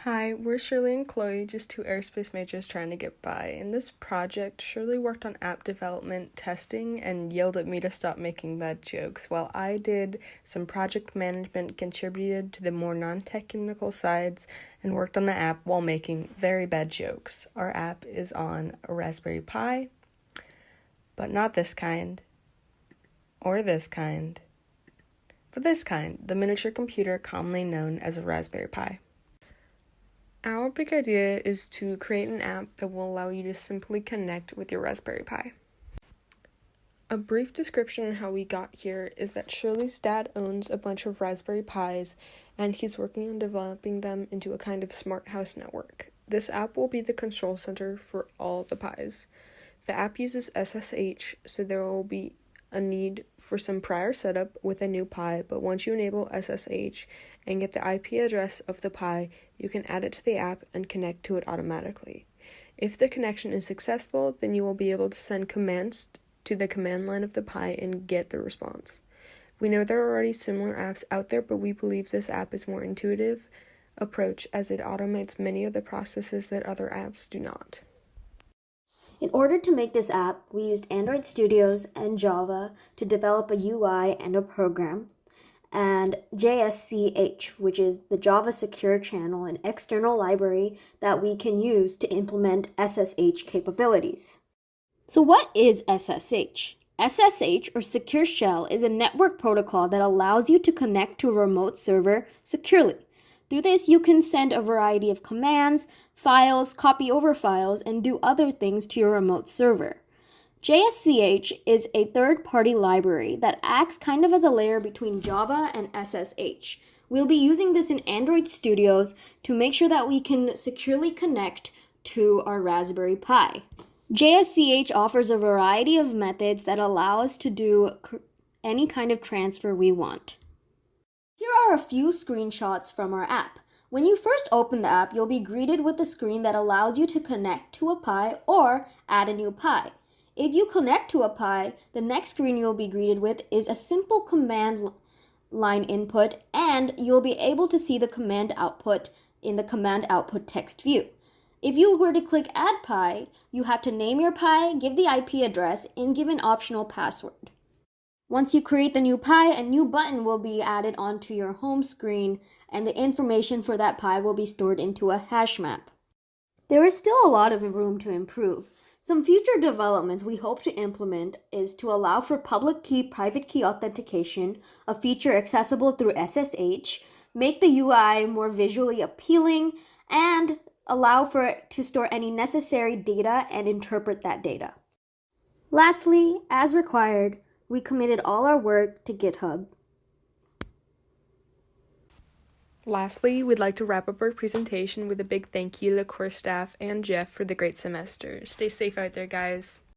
Hi, we're Shirley and Chloe, just two aerospace majors trying to get by. In this project, Shirley worked on app development, testing, and yelled at me to stop making bad jokes, while I did some project management, contributed to the more non-technical sides, and worked on the app while making very bad jokes. Our app is on a Raspberry Pi, but not this kind, or this kind. For this kind, the miniature computer commonly known as a Raspberry Pi. Our big idea is to create an app that will allow you to simply connect with your Raspberry Pi. A brief description of how we got here is that Shirley's dad owns a bunch of Raspberry Pis, and he's working on developing them into a kind of smart house network. This app will be the control center for all the Pis. The app uses SSH, so there will be a need for some prior setup with a new Pi, but once you enable SSH and get the IP address of the Pi, you can add it to the app and connect to it automatically. If the connection is successful, then you will be able to send commands to the command line of the Pi and get the response. We know there are already similar apps out there, but we believe this app is more intuitive approach as it automates many of the processes that other apps do not. In order to make this app, we used Android Studios and Java to develop a UI and a program, and JSCH, which is the Java Secure Channel, an external library that we can use to implement SSH capabilities. So what is SSH? SSH, or Secure Shell, is a network protocol that allows you to connect to a remote server securely. Through this, you can send a variety of commands, files, copy over files, and do other things to your remote server. JSCH is a third-party library that acts kind of as a layer between Java and SSH. We'll be using this in Android Studios to make sure that we can securely connect to our Raspberry Pi. JSCH offers a variety of methods that allow us to do any kind of transfer we want. Here are a few screenshots from our app. When you first open the app, you'll be greeted with a screen that allows you to connect to a Pi or add a new Pi. If you connect to a Pi, the next screen you'll be greeted with is a simple command line input, and you'll be able to see the command output in the command output text view. If you were to click Add Pi, you have to name your Pi, give the IP address, and give an optional password. Once you create the new Pi, a new button will be added onto your home screen, and the information for that Pi will be stored into a hash map. There is still a lot of room to improve. Some future developments we hope to implement is to allow for public key, private key authentication, a feature accessible through SSH, make the UI more visually appealing, and allow for it to store any necessary data and interpret that data. Lastly, as required, we committed all our work to GitHub. Lastly, we'd like to wrap up our presentation with a big thank you to the course staff and Jeff for the great semester. Stay safe out there, guys.